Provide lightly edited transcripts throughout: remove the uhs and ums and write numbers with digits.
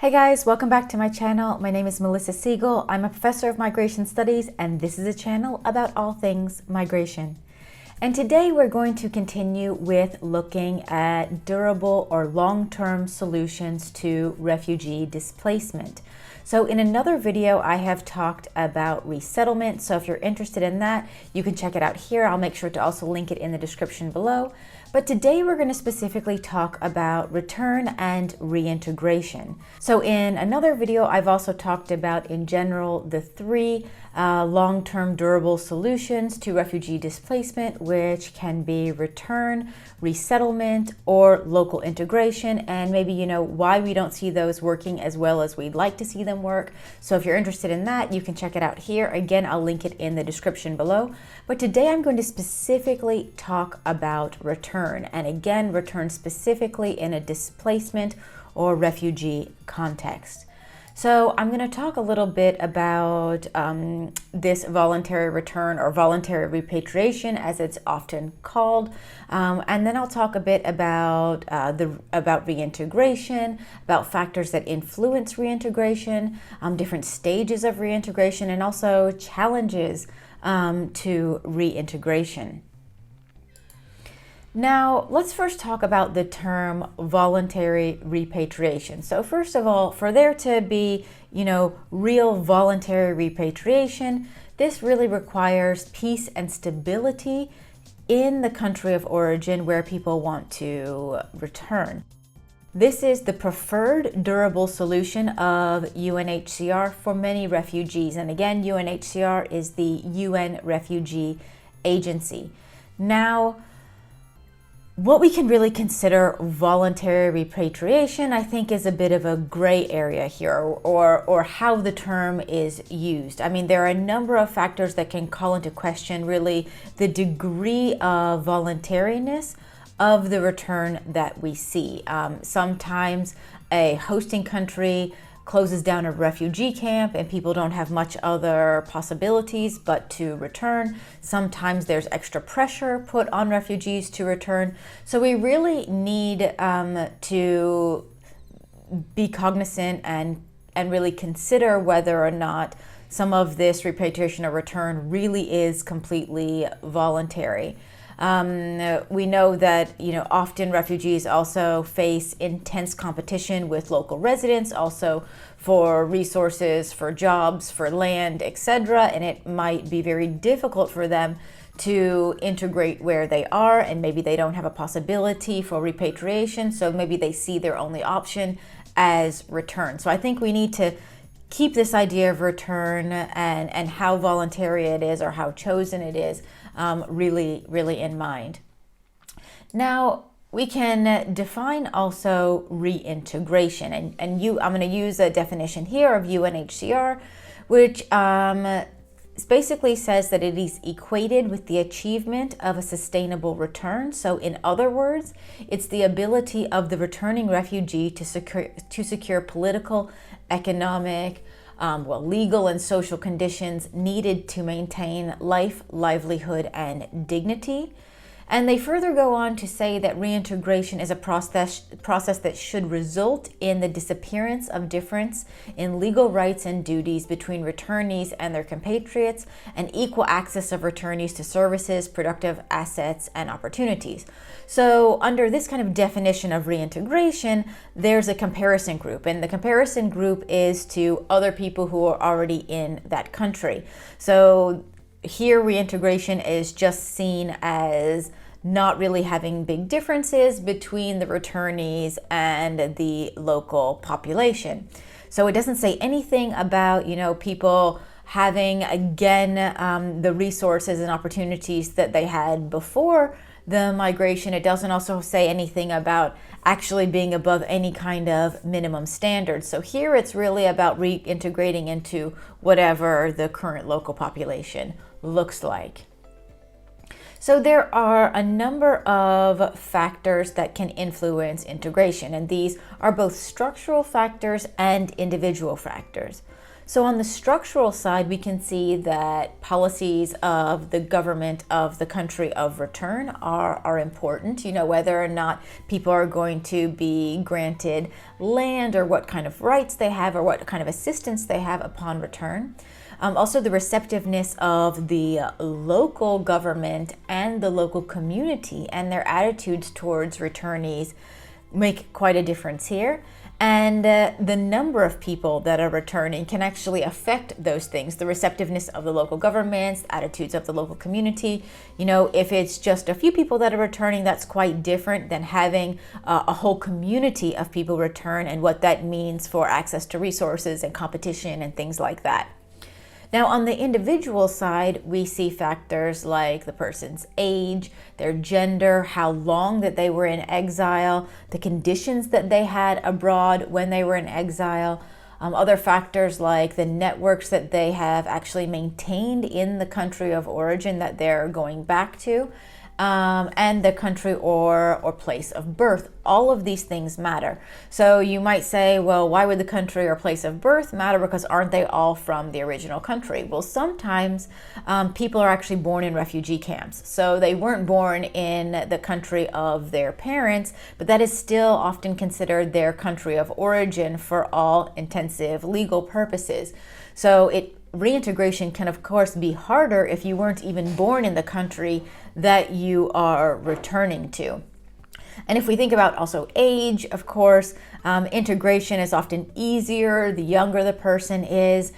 Hi guys, welcome back to my channel. My name is Melissa Siegel. I'm a professor of migration studies, and this is a channel about all things migration. And today we're going to continue with looking at durable or long-term solutions to refugee displacement. So in another video, I have talked about resettlement. So if you're interested in that, you can check it out here. I'll make sure to also link it in the description below. But today we're going to specifically talk about return and reintegration. So in another video, I've also talked about in general the three long-term durable solutions to refugee displacement, which can be return, resettlement, or local integration, and maybe why we don't see those working as well as we'd like to see them work. So if you're interested in that, you can check it out here. Again, I'll link it in the description below. But today I'm going to specifically talk about return, and again, return specifically in a displacement or refugee context. So I'm going to talk a little bit about this voluntary return or voluntary repatriation, as it's often called, and then I'll talk a bit about reintegration, about factors that influence reintegration, different stages of reintegration, and also challenges to reintegration. Now, let's first talk about the term voluntary repatriation. So first of all, for there to be, real voluntary repatriation, this really requires peace and stability in the country of origin where people want to return. This is the preferred durable solution of UNHCR for many refugees. And again, UNHCR is the UN Refugee Agency. Now, what we can really consider voluntary repatriation, I think, is a bit of a gray area here, or how the term is used. I mean, there are a number of factors that can call into question really the degree of voluntariness of the return that we see. Sometimes a hosting country closes down a refugee camp and people don't have much other possibilities but to return. Sometimes there's extra pressure put on refugees to return. So we really need to be cognizant and really consider whether or not some of this repatriation or return really is completely voluntary. We know that, often refugees also face intense competition with local residents, also for resources, for jobs, for land, etc. And it might be very difficult for them to integrate where they are, and maybe they don't have a possibility for repatriation. So maybe they see their only option as return. So I think we need to keep this idea of return and how voluntary it is or how chosen it is really in mind. Now, we can define also reintegration, and I'm going to use a definition here of UNHCR, which basically says that it is equated with the achievement of a sustainable return. So in other words, it's the ability of the returning refugee to secure political, economic, legal and social conditions needed to maintain life, livelihood, and dignity. And they further go on to say that reintegration is a process that should result in the disappearance of difference in legal rights and duties between returnees and their compatriots, and equal access of returnees to services, productive assets, and opportunities. So under this kind of definition of reintegration, there's a comparison group, and the comparison group is to other people who are already in that country. So here, reintegration is just seen as not really having big differences between the returnees and the local population. So it doesn't say anything about, people having, again, the resources and opportunities that they had before the migration. It doesn't also say anything about actually being above any kind of minimum standards. So here it's really about reintegrating into whatever the current local population looks like. So there are a number of factors that can influence integration, and these are both structural factors and individual factors. So on the structural side, we can see that policies of the government of the country of return are important, whether or not people are going to be granted land or what kind of rights they have or what kind of assistance they have upon return. Also, the receptiveness of the local government and the local community and their attitudes towards returnees make quite a difference here. And the number of people that are returning can actually affect those things. The receptiveness of the local governments, attitudes of the local community. If it's just a few people that are returning, that's quite different than having a whole community of people return and what that means for access to resources and competition and things like that. Now, on the individual side, we see factors like the person's age, their gender, how long that they were in exile, the conditions that they had abroad when they were in exile, other factors like the networks that they have actually maintained in the country of origin that they're going back to, and the country or place of birth. All of these things matter. So you might say, well, why would the country or place of birth matter? Because aren't they all from the original country? Well, sometimes people are actually born in refugee camps. So they weren't born in the country of their parents, but that is still often considered their country of origin for all intensive legal purposes. So reintegration can, of course, be harder if you weren't even born in the country that you are returning to. And if we think about also age, of course, integration is often easier the younger the person is.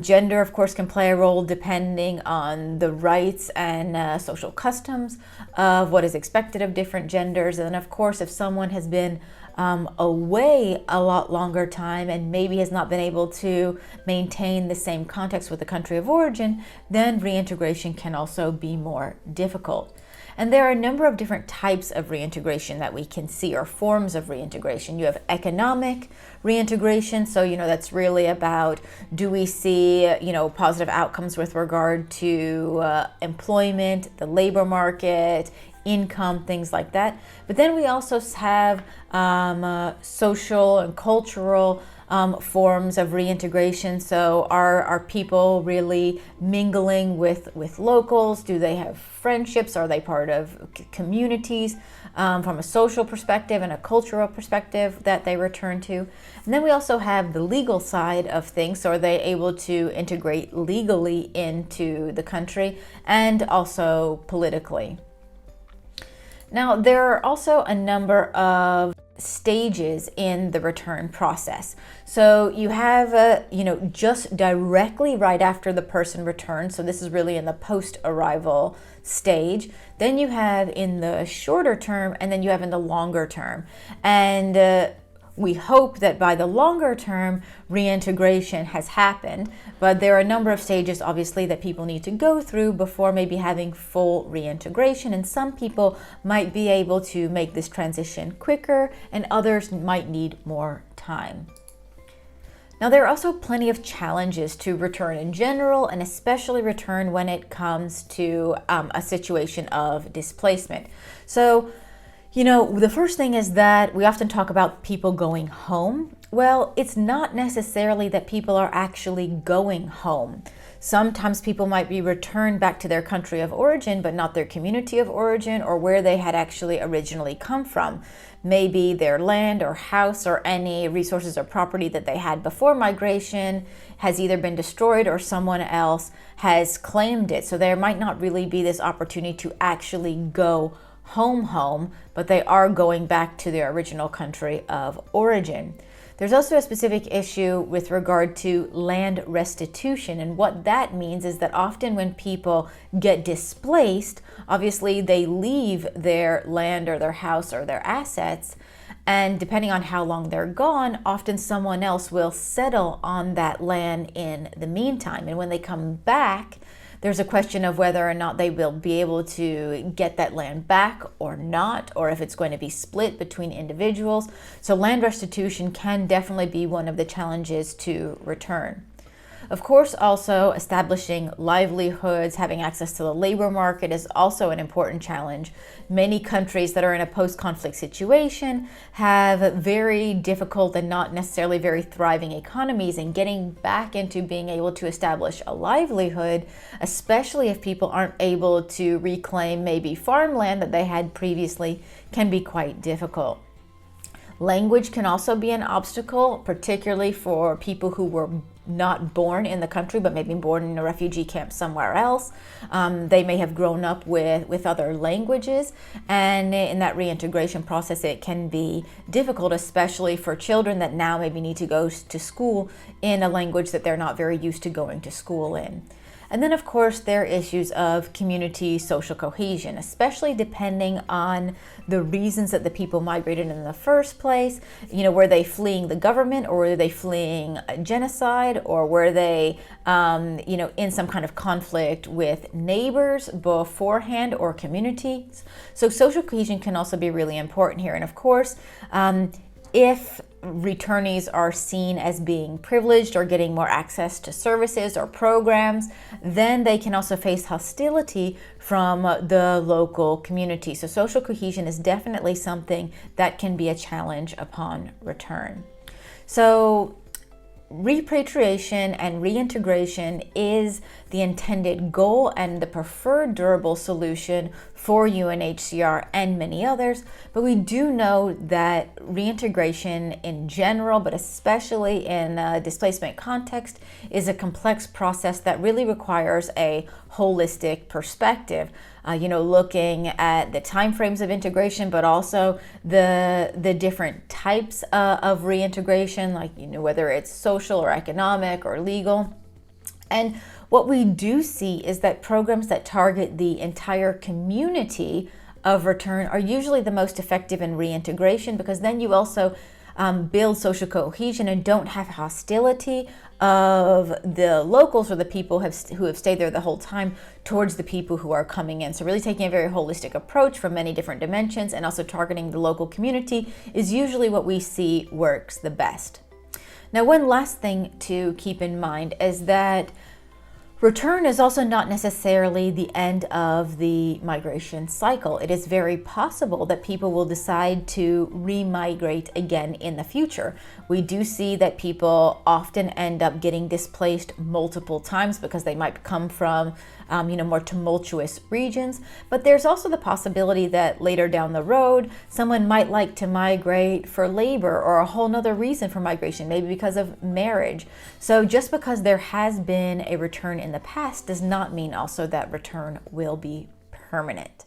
Gender, of course, can play a role depending on the rights and social customs of what is expected of different genders. And of course, if someone has been away a lot longer time and maybe has not been able to maintain the same context with the country of origin, then reintegration can also be more difficult. And there are a number of different types of reintegration that we can see, or forms of reintegration. You have economic reintegration. So, that's really about, do we see, positive outcomes with regard to employment, the labor market, income, things like that. But then we also have social and cultural forms of reintegration. So are people really mingling with locals? Do they have friendships? Are they part of communities from a social perspective and a cultural perspective that they return to? And then we also have the legal side of things. So are they able to integrate legally into the country and also politically? Now, there are also a number of stages in the return process. So you have, just directly right after the person returns. So this is really in the post-arrival stage. Then you have in the shorter term, and then you have in the longer term. And we hope that by the longer term, reintegration has happened, but there are a number of stages, obviously, that people need to go through before maybe having full reintegration. And some people might be able to make this transition quicker, and others might need more time. Now, there are also plenty of challenges to return in general, and especially return when it comes to a situation of displacement. So, the first thing is that we often talk about people going home. Well, it's not necessarily that people are actually going home. Sometimes people might be returned back to their country of origin, but not their community of origin or where they had actually originally come from. Maybe their land or house or any resources or property that they had before migration has either been destroyed or someone else has claimed it. So there might not really be this opportunity to actually go home, but they are going back to their original country of origin. There's also a specific issue with regard to land restitution, and what that means is that often when people get displaced, obviously they leave their land or their house or their assets, and depending on how long they're gone, often someone else will settle on that land in the meantime. And when they come back, there's a question of whether or not they will be able to get that land back or not, or if it's going to be split between individuals. So land restitution can definitely be one of the challenges to return. Of course, also establishing livelihoods, having access to the labor market is also an important challenge. Many countries that are in a post-conflict situation have very difficult and not necessarily very thriving economies, and getting back into being able to establish a livelihood, especially if people aren't able to reclaim maybe farmland that they had previously, can be quite difficult. Language can also be an obstacle, particularly for people who were not born in the country, but maybe born in a refugee camp somewhere else. They may have grown up with other languages, and in that reintegration process, it can be difficult, especially for children that now maybe need to go to school in a language that they're not very used to going to school in. And then, of course, there are issues of community social cohesion, especially depending on the reasons that the people migrated in the first place. You know, were they fleeing the government, or were they fleeing genocide, or were they, in some kind of conflict with neighbors beforehand, or communities? So social cohesion can also be really important here. And of course, if returnees are seen as being privileged or getting more access to services or programs, then they can also face hostility from the local community. So social cohesion is definitely something that can be a challenge upon return. So repatriation and reintegration is the intended goal and the preferred durable solution for UNHCR and many others, but we do know that reintegration in general, but especially in a displacement context, is a complex process that really requires a holistic perspective. Looking at the timeframes of integration, but also the different types of reintegration, like whether it's social or economic or legal. And what we do see is that programs that target the entire community of return are usually the most effective in reintegration, because then you also build social cohesion and don't have hostility of the locals or the people who have stayed there the whole time towards the people who are coming in. So really taking a very holistic approach from many different dimensions, and also targeting the local community, is usually what we see works the best. Now, one last thing to keep in mind is that return is also not necessarily the end of the migration cycle. It is very possible that people will decide to remigrate again in the future. We do see that people often end up getting displaced multiple times because they might come from more tumultuous regions. But there's also the possibility that later down the road, someone might like to migrate for labor or a whole nother reason for migration, maybe because of marriage. So just because there has been a return in the past does not mean also that return will be permanent.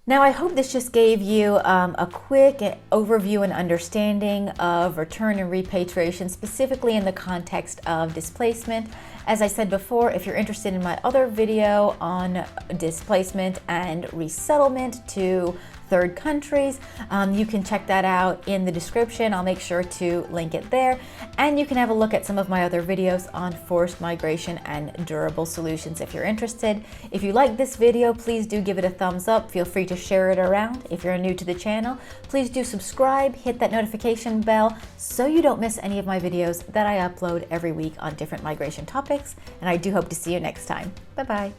Now, I hope this just gave you a quick overview and understanding of return and repatriation, specifically in the context of displacement. As I said before, if you're interested in my other video on displacement and resettlement to third countries, you can check that out in the description. I'll make sure to link it there. And you can have a look at some of my other videos on forced migration and durable solutions if you're interested. If you like this video, please do give it a thumbs up. Feel free to share it around. If you're new to the channel, please do subscribe, hit that notification bell so you don't miss any of my videos that I upload every week on different migration topics. And I do hope to see you next time. Bye-bye.